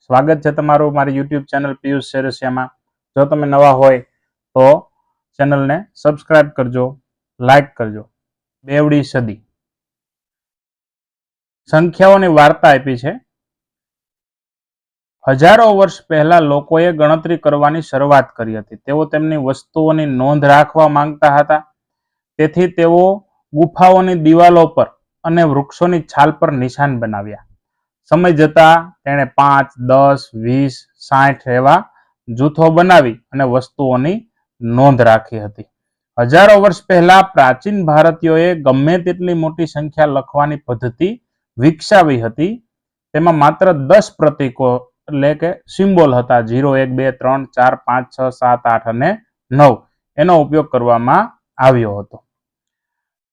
સ્વાગત છે તમારું મારી YouTube ચેનલ પિયુષ સેરસિયામાં। જો તમે નવા હોય તો ચેનલને સબસ્ક્રાઇબ કરજો, લાઈક કરજો। બેવડી સદી સંખ્યાઓની વાર્તા આપી છે। હજારો વર્ષ પહેલા લોકોએ ગણતરી કરવાની શરૂઆત કરી હતી। તેઓ તેમની વસ્તુઓની નોંધ રાખવા માંગતા હતા, તેથી તેઓ ગુફાઓની દિવાલો પર અને વૃક્ષોની છાલ પર નિશાન બનાવ્યા। સમય જતા તેણે 5, 10, 20, 60 એવા જૂથો બનાવી અને વસ્તુઓની નોંધ રાખી હતી। હજારો વર્ષ પહેલા પ્રાચીન ભારતીયોએ ગમે તેટલી મોટી સંખ્યા લખવાની પદ્ધતિ વિકસાવી હતી। તેમાં માત્ર 10 પ્રતીકો એટલે કે સિમ્બોલ હતા, 0, 1, 2, 3, 4, 5, 6, 7, 8 અને 9 એનો ઉપયોગ કરવામાં આવ્યો હતો।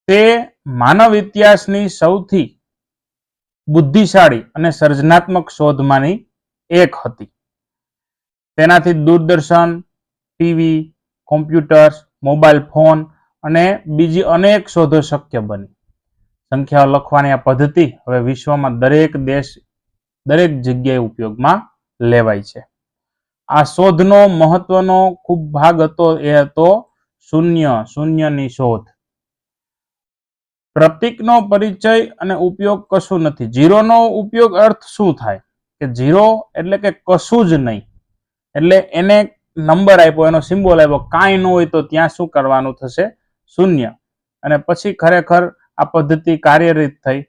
તે માનવ ઇતિહાસની સૌથી બુદ્ધિશાળી અને સર્જનાત્મક શોધમાંની એક હતી। તેનાથી Doordarshan, TV, computers, mobile phone અને બીજી અનેક શોધો શક્ય બની। સંખ્યાઓ લખવાની આ પદ્ધતિ હવે વિશ્વમાં દરેક દેશ, દરેક જગ્યાએ ઉપયોગમાં લેવાય છે। આ શોધનો મહત્વનો ખૂબ ભાગ હતો એ હતો શૂન્યની શોધ। પ્રતીકનો પરિચય અને ઉપયોગ કશું નથી। 0 નો ઉપયોગ અર્થ શું થાય કે 0 એટલે કે કશું જ નહીં, એટલે એને નંબર આપ્યો, એનો સિમ્બોલ આપ્યો, કાંઈ ન હોય તો ત્યાં શું કરવાનું થશે? શૂન્ય। અને પછી ખરેખર આ પદ્ધતિ કાર્યરત થઈ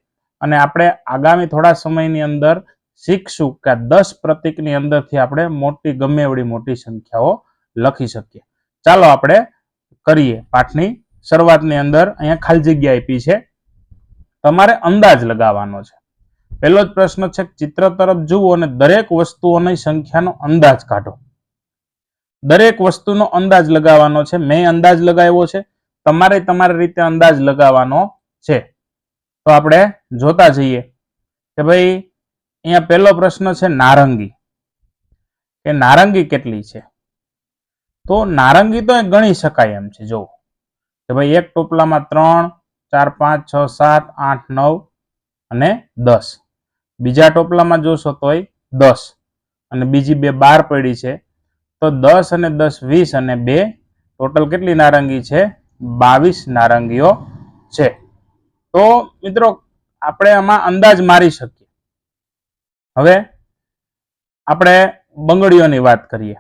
અને આપણે આગામી થોડા સમયની અંદર શીખશું કે 10 પ્રતીકની અંદરથી આપણે મોટી ગમે એવડી મોટી સંખ્યાઓ લખી શકીએ। ચાલો આપણે કરીએ પાઠની શરૂઆતની અંદર। અહીંયા ખાલી જગ્યા આપી છે, તમારે અંદાજ લગાવવાનો છે। પહેલો જ પ્રશ્ન છે, ચિત્ર તરફ જુઓ અને દરેક વસ્તુઓની સંખ્યાનો અંદાજ કાઢો। દરેક વસ્તુનો અંદાજ લગાવવાનો છે। મેં અંદાજ લગાવ્યો છે, તમારે તમારી રીતે અંદાજ લગાવવાનો છે। તો આપણે જોતા જઈએ કે ભાઈ અહીંયા પહેલો પ્રશ્ન છે નારંગી, કે નારંગી કેટલી છે? તો નારંગી તો ગણી શકાય એમ છે। જો કે ભાઈ એક ટોપલામાં 3, 4, 5, 6, 7, 8, 9 અને 10। બીજા ટોપલામાં જોશો તોય 10 અને બીજી બે 12 પડી છે, તો 10 અને 10 20 અને 2 ટોટલ કેટલી નારંગી છે? 22 નારંગીઓ છે। તો મિત્રો આપણે આમાં અંદાજ મારી શકીએ। હવે આપણે બંગડીઓની વાત કરીએ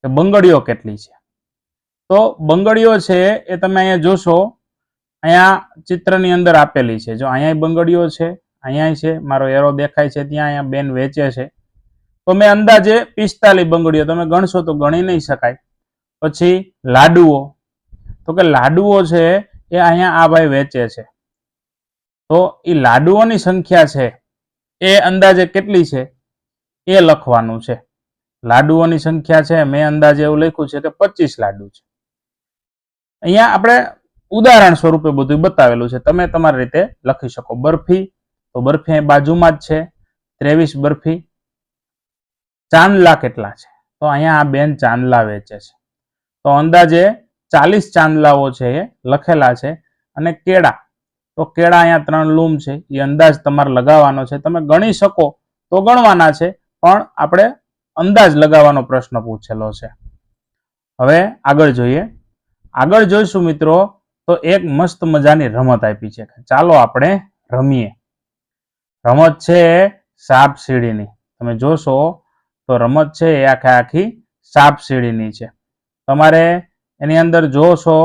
કે બંગડીઓ કેટલી છે। તો બંગડીઓ છે એ તમે અહીંયા જોશો, અહીંયા ચિત્રની અંદર આપેલી છે। જો અહીંયા બંગડીઓ છે, અહીંયા છે, મારો એરો દેખાય છે ત્યાં, અહીંયા બેન વેચે છે, તો મેં અંદાજે 45 બંગડીઓ, તમે ગણશો તો ગણી નહીં શકાય। પછી લાડુઓ, તો કે લાડુઓ છે એ અહીંયા આ ભાઈ વેચે છે, તો એ લાડુઓની સંખ્યા છે એ અંદાજે કેટલી છે એ લખવાનું છે। લાડુઓની સંખ્યા છે, મેં અંદાજે એવું લખ્યું છે કે 25 લાડુ છે। અહીંયા આપણે ઉદાહરણ સ્વરૂપે બધું બતાવેલું છે, તમે તમારી રીતે લખી શકો। બરફી, તો બરફી અહીં બાજુમાં જ છે, 23 બરફી। ચાંદલા કેટલા છે? તો અહીંયા આ બેન ચાંદલા વેચે છે, તો અંદાજે 40 ચાંદલાઓ છે એ લખેલા છે। અને કેળા, તો કેળા અહીંયા 3 લૂમ છે, એ અંદાજ તમારે લગાવવાનો છે। તમે ગણી શકો તો ગણવાના છે, પણ આપણે અંદાજ લગાવવાનો પ્રશ્ન પૂછેલો છે। હવે આગળ જોઈએ। આગળ જોઈશું મિત્રો તો એક મસ્ત મજાની રમત આપી છે, ચાલો આપણે રમીએ। રમત છે સાપ સીડીની, તમે જોશો તો રમત છે એ આખી સાપ સીડીની છે। તમારે એની અંદર જોશો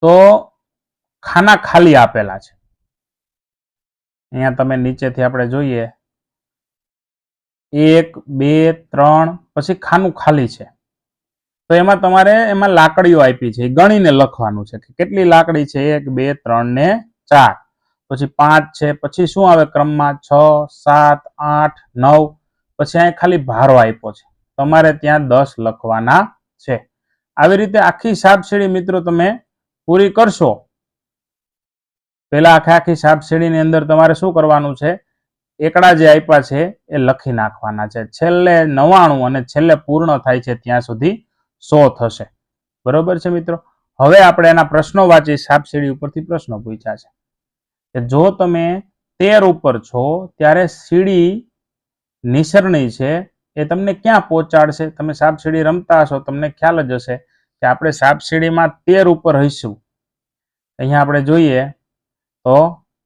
તો ખાના ખાલી આપેલા છે। અહીંયા તમે નીચેથી આપણે જોઈએ 1, 2, 3, પછી ખાનું ખાલી છે, તો એમાં તમારે એમાં લાકડીઓ આપી છે, ગણીને લખવાનું છે કે કેટલી લાકડી છે। 1, 2, 3 ને 4, પછી 5 છે, પછી શું આવે ક્રમમાં 6, 7, 8, 9, પછી અહીં ખાલી ભારો આપ્યો છે, તમારે ત્યાં 10 લખવાના છે। આવી રીતે આખી સાપસીડી મિત્રો તમે પૂરી કરશો। પેલા આખી સાપસીડીની અંદર તમારે શું કરવાનું છે? એકડા જે આપ્યા છે એ લખી નાખવાના છે। છેલ્લે 99 અને છેલ્લે પૂર્ણ થાય છે ત્યાં સુધી 100 થશે। બરોબર છે મિત્રો? હવે આપણે એના પ્રશ્નો વાંચી સાપસીડી ઉપરથી પ્રશ્નો પૂછ્યા છે કે જો તમે 13 ઉપર છો ત્યારે સીડી નિસરણી છે એ તમને ક્યાં પહોંચાડશે? તમે સાપસીડી રમતા હશો, તમને ખ્યાલ જ હશે કે આપણે સાપસીડીમાં 13 ઉપર હઈશું. અહીંયા આપણે જોઈએ તો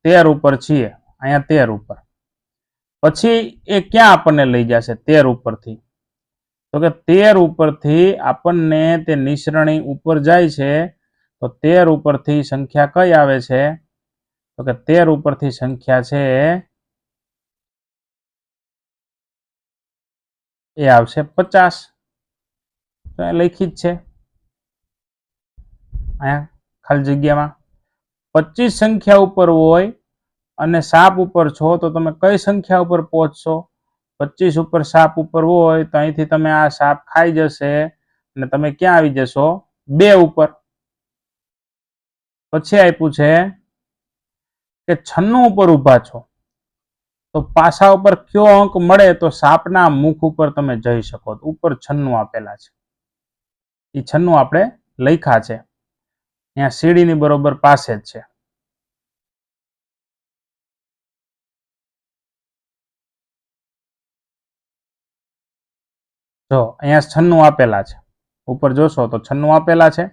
13 ઉપર છીએ, અહીંયા 13 ઉપર. પછી એ ક્યાં આપણને લઈ જશે 13 ઉપરથી? તો કે 13 ઉપરથી આપણને તે નિસરણી ઉપર જાય છે. તો 13 ઉપરથી સંખ્યા કઈ આવે છે? તો કે 13 ઉપરથી સંખ્યા છે એ આવશે 50. તો એ લખી જ છે અહીંયા ખાલી જગ્યામાં. 25 સંખ્યા ઉપર હોય અને સાપ ઉપર છો તો તમે કઈ સંખ્યા ઉપર પહોંચશો? 25 ઉપર સાપ ઉપર હોય તો અહીંથી તમે આ સાપ ખાઈ જશે અને તમે ક્યાં આવી જશો? 2 ઉપર. પછી આપ્યું છે કે 96 ઉપર ઊભા છો તો પાસા ઉપર કયો અંક મળે તો સાપના મુખ ઉપર તમે જઈ શકો? ઉપર 96 આપેલા છે, એ 96 આપણે લખ્યા છે અહીંયા સીડીની બરોબર પાસે જ છે. જો અહીંયા 96 આપેલા છે, ઉપર જોશો તો 96 આપેલા છે.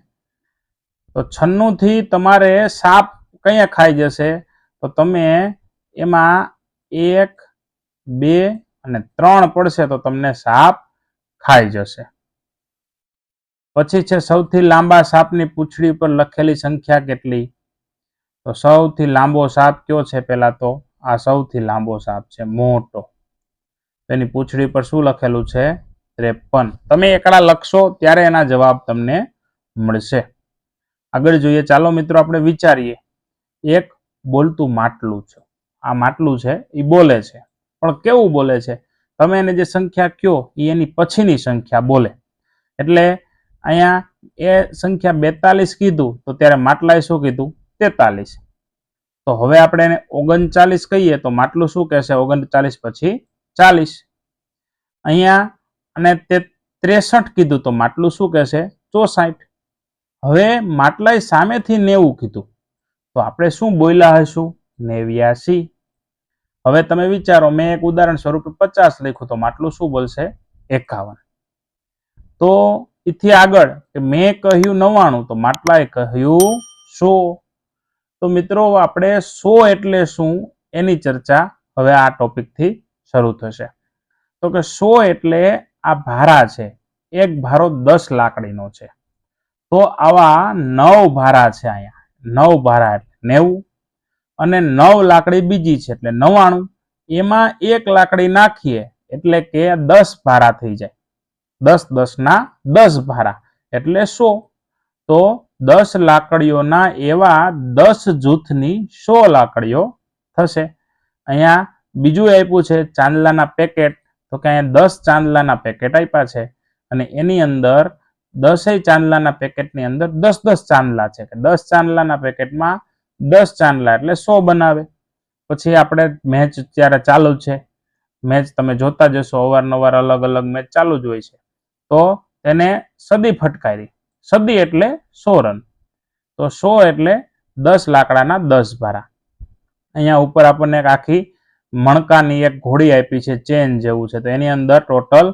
તો 96 થી તમારે સાપ કયા ખાઈ જશે? તો તમે એમાં 1, 2 અને 3 પડશે તો તમને સાપ ખાઈ જશે. પછી છે સૌથી લાંબા સાપની પૂંછડી પર લખેલી સંખ્યા કેટલી? તો સૌથી લાંબો સાપ કયો છે? પહેલા તો આ સૌથી લાંબો સાપ છે, મોટો. તેની પૂંછડી પર શું લખેલું છે? 53. તમે એકડા લખશો ત્યારે એના જવાબ તમને મળશે. આગળ જોઈએ. ચાલો મિત્રો આપણે વિચારીએ. એક બોલતું માટલું છે, આ માટલું છે એ બોલે છે, પણ કેવું બોલે છે? તમે એને જે સંખ્યા કયો એ એની પછીની સંખ્યા બોલે. એટલે અહીંયા એ સંખ્યા 42 કીધું તો ત્યારે માટલાએ શું કીધું? 43. તો હવે આપણે એને 39 કહીએ તો માટલું શું કહેશે? 39 પછી 40. અહીંયા અને 63 કીધું તો માટલું શું કહેશે? 64. હવે માટલાએ સામેથી 90 કીધું તો આપણે શું બોલ્યા હશું? 89. હવે તમે વિચારો, મેં એક ઉદાહરણ સ્વરૂપે 50 લખ્યું તો માટલું શું બોલશે? 51. તો એથી આગળ કે મેં કહ્યું 99 તો માટલાએ કહ્યું 100. તો મિત્રો આપણે 100 એટલે શું એની ચર્ચા હવે આ ટોપિકથી શરૂ થશે. તો કે 100 એટલે આ ભારા છે, એક ભારો 10 લાકડીનો છે. તો આવા 9 ભારા છે, અહીંયા 9 ભારા એટલે 90 અને 9 લાકડી બીજી છે એટલે 99. એમાં એક લાકડી નાખીએ એટલે કે 10 ભારા થઈ જાય. 10 10 ના 10 ભારા એટલે 100. તો 10 લાકડીઓના એવા 10 જૂથની 100 લાકડીઓ થશે. અહીંયા બીજું આપ્યું છે ચાંદલાના પેકેટ. તો કે અહીંયા 10 ચાંદલાના પેકેટ આપ્યા છે અને એની અંદર 10 ચાંદલાના પેકેટની અંદર 10 ચાંદલા છે. 10 ચાંદલાના પેકેટમાં 10 ચાંદલા એટલે 100 બનાવે. પછી આપણે મેચ ત્યારે ચાલુ છે, મેચ તમે જોતા જશો, અવારનવાર અલગ અલગ મેચ ચાલુ જ હોય છે. તો તેને સદી ફટકારી. સદી એટલે 100 રન. તો 100 એટલે 10 લાકડાના 10 ભારા. અહીંયા ઉપર આપણને એક આખી મણકાની એક ઘોડી આપી છે, ચેન જેવું છે. તો એની અંદર ટોટલ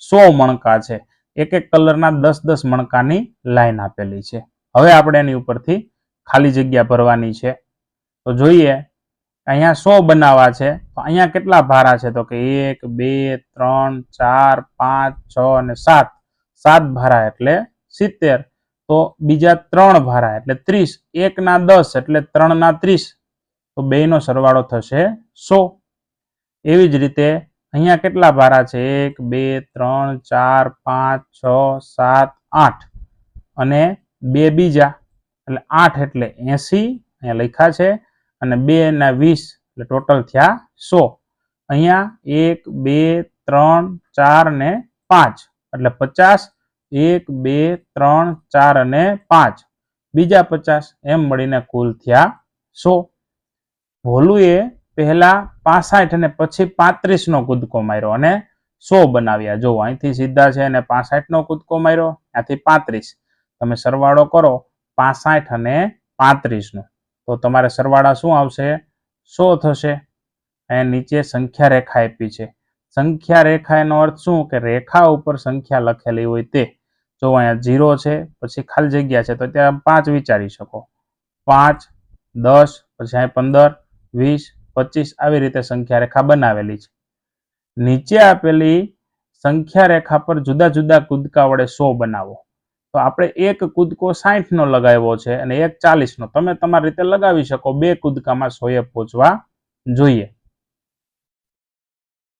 100 મણકા છે. એક એક કલરના 10-10 મણકાની લાઈન આપેલી છે. હવે આપણે એની ઉપરથી ખાલી જગ્યા ભરવાની છે. તો જોઈએ અહીંયા 100 બનાવવા છે તો અહીંયા કેટલા ભારા છે? તો કે 1, 2, 3, 4, 5, 6 અને 7. 7 ભારા એટલે 70. તો બીજા 3 ભારા એટલે 30. 1 ના 10 એટલે 3 ના 30. તો બેનો સરવાળો થશે 100. એવી જ રીતે અહીંયા કેટલા ભારા છે? 1, 2, 3, 4, 5, 6, 7, 8 અને 2 બીજા એટલે 8 એટલે 80 અહીંયા લખ્યા છે અને 2 ના 20 એટલે ટોટલ થયા 100. અહીંયા 1, 2, 3, 4 ને 5 એટલે 50. 1, 2, 3, 4 અને 5 બીજા 50 એમ મળીને કુલ થયા 100. ભોલુએ પહેલા 65 અને પછી 35 નો કૂદકો માર્યો અને 100 બનાવ્યા. જો અહીંથી સીધા છે અને 65 નો કૂદકો માર્યો, ત્યાંથી 35. તમે સરવાળો કરો 65 અને 35 નો તો તમારે સરવાળા શું આવશે? 100 થશે. અહીંયા નીચે સંખ્યા રેખા આપી છે. સંખ્યા રેખા એનો અર્થ શું કે રેખા ઉપર સંખ્યા લખેલી હોય તે. જો અહીંયા 0 છે, પછી ખાલી જગ્યા છે, તો ત્યાં 5 વિચારી શકો. 5, 10, પછી અહીં 15, 20, 25 આવી રીતે સંખ્યા રેખા બનાવેલી છે. નીચે આપેલી સંખ્યા રેખા પર જુદા જુદા કૂદકા વડે 100 બનાવો. તો આપણે એક કૂદકો 60 નો લગાવ્યો છે અને એક 40 નો. તમે તમારી રીતે લગાવી શકો. બે કૂદકામાં 100 પહોંચવા જોઈએ.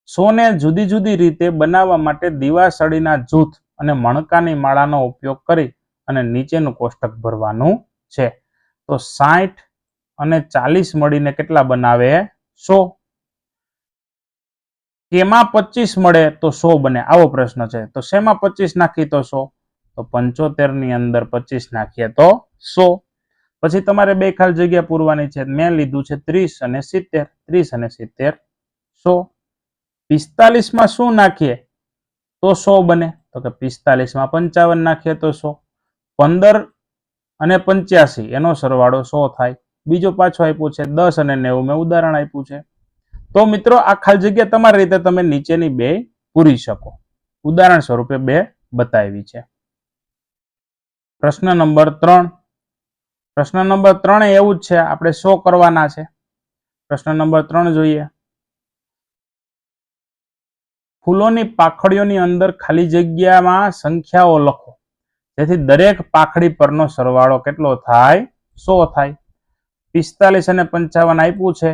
100 ને જુદી જુદી રીતે બનાવવા માટે દીવાસળીના જૂથ અને મણકાની માળાનો ઉપયોગ કરી અને નીચેનું કોષ્ટક ભરવાનું છે. તો 60 અને 40 મળીને કેટલા બનાવે? 100. કેમાં 25 મળે તો 100 બને? આવો પ્રશ્ન છે. તો શેમાં 25 નાખી તો 100? તો 75 ની અંદર 25 નાખીએ તો 100. પછી તમારે બે ખાલી જગ્યા પૂરવાની છે. મેં લીધું છે 30 અને 70. 30 અને 70 100. 45 માં શું નાખીએ તો 100 બને? તો કે 45 માં 55 નાખીએ તો 100. 15 અને 85 એનો સરવાળો 100 થાય. બીજો પાછો આપ્યું છે 10 અને 90. મેં ઉદાહરણ આપ્યું છે. તો મિત્રો આ ખાલી જગ્યા તમારી રીતે તમે નીચેની બે પૂરી શકો. ઉદાહરણ સ્વરૂપે બે બતાવી છે. પ્રશ્ન નંબર 3. પ્રશ્ન નંબર 3 એવું જ છે. આપણે 100 કરવાના છે. પ્રશ્ન નંબર 3 જોઈએ. ફૂલોની પાખડીઓની અંદર ખાલી જગ્યામાં સંખ્યાઓ લખો જેથી દરેક પાખડી પરનો સરવાળો કેટલો થાય? 100 થાય. 45 અને 55 આપ્યું છે.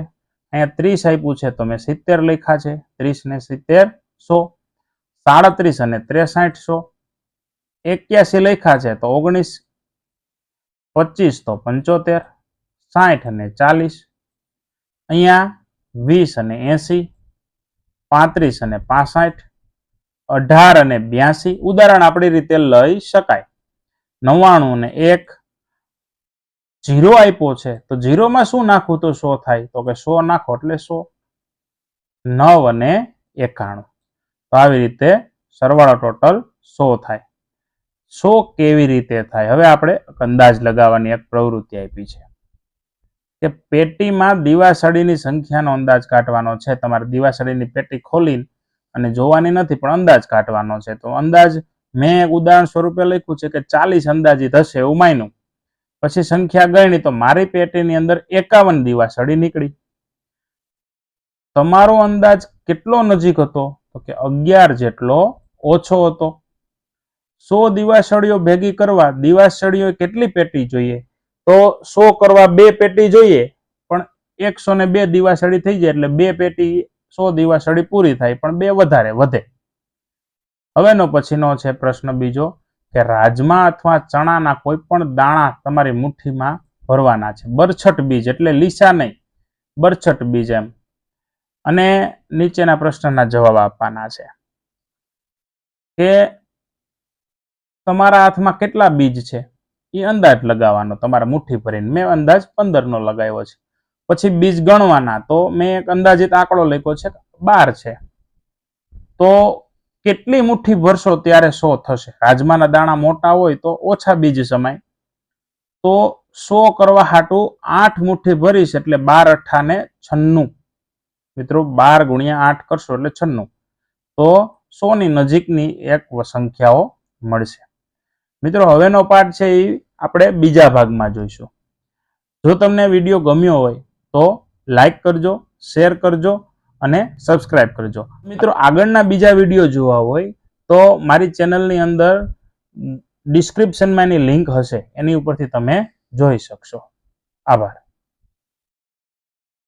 અહીંયા 30 આપ્યું છે તો મેં 70 લખ્યા છે. 30 ને 70 100. 37 અને 63 100. 81 લખ્યા છે તો 19. 25 તો 75. 60 અને 40. અહીંયા 20 અને 80. 35 અને 65. 18 અને 82. ઉદાહરણ આપણી રીતે લઈ શકાય. 99 અને 1. 0 આપ્યો છે તો 0 માં શું નાખવું તો 100 થાય? તો કે 100 નાખો એટલે 100. 9 અને 91. તો આવી રીતે સરવાળો ટોટલ 100 થાય. 100 કેવી રીતે થાય? હવે આપણે અંદાજ લગાવવાની એક પ્રવૃત્તિ આપી છે કે પેટીમાં દીવાસળીની સંખ્યાનો અંદાજ કાઢવાનો છે. તમારે દીવાસળીની પેટી ખોલી અને જોવાની નથી પણ અંદાજ કાઢવાનો છે. તો અંદાજ મેં ઉદાહરણ સ્વરૂપે લખ્યું છે કે 40 અંદાજિત હશે એવું માન્યું. પછી સંખ્યા ગણી તો મારી પેટીની અંદર 51 દીવાસળી નીકળી. તમારો અંદાજ કેટલો નજીક હતો? તો કે 11 જેટલો ઓછો હતો. 100 દીવાસળીઓ ભેગી કરવા દીવાસળીઓ કેટલી પેટી જોઈએ? તો 100 કરવા 2 પેટી જોઈએ, પણ 102 દીવાસળી થઈ જાય એટલે 2 પેટી 100 દીવાસળી પૂરી થાય, પણ 2 વધારે વધે. હવેનો પછીનો છે પ્રશ્ન બીજો કે રાજમા અથવા ચણાના કોઈ પણ દાણા તમારી મુઠ્ઠીમાં ભરવાના છે. બરછટ બીજ એટલે લીસા નહીં, બરછટ બીજ એમ. અને નીચેના પ્રશ્નના જવાબ આપવાના છે કે તમારા હાથમાં કેટલા બીજ છે એ અંદાજ લગાવવાનો તમારા મુઠ્ઠી ભરીને. મેં અંદાજ 15 નો લગાવ્યો છે. પછી બીજ ગણવાના. તો મેં એક અંદાજિત આંકડો લખ્યો છે 12 છે. તો કેટલી મુઠ્ઠી ભરશો ત્યારે 100 થશે? રાજમાના દાણા મોટા હોય તો ઓછા બીજ સમાય. તો 100 કરવા હાટું 8 મુઠ્ઠી ભરીશ એટલે 12 × 8 ને 96. મિત્રો 12 × 8 કરશો એટલે 96. તો 100 ની નજીકની એક સંખ્યાઓ મળશે. મિત્રો હવેનો પાઠ છે એ આપણે બીજા ભાગમાં જોઈશું. જો તમને વિડીયો ગમ્યો હોય તો લાઈક કરજો, શેર કરજો અને સબસ્ક્રાઇબ કરજો. મિત્રો આગળના બીજા વિડીયો જોવા હોય તો મારી ચેનલની અંદર ડિસ્ક્રિપ્શનમાં એની લિંક હશે, એની ઉપરથી તમે જોઈ શકશો. આભાર.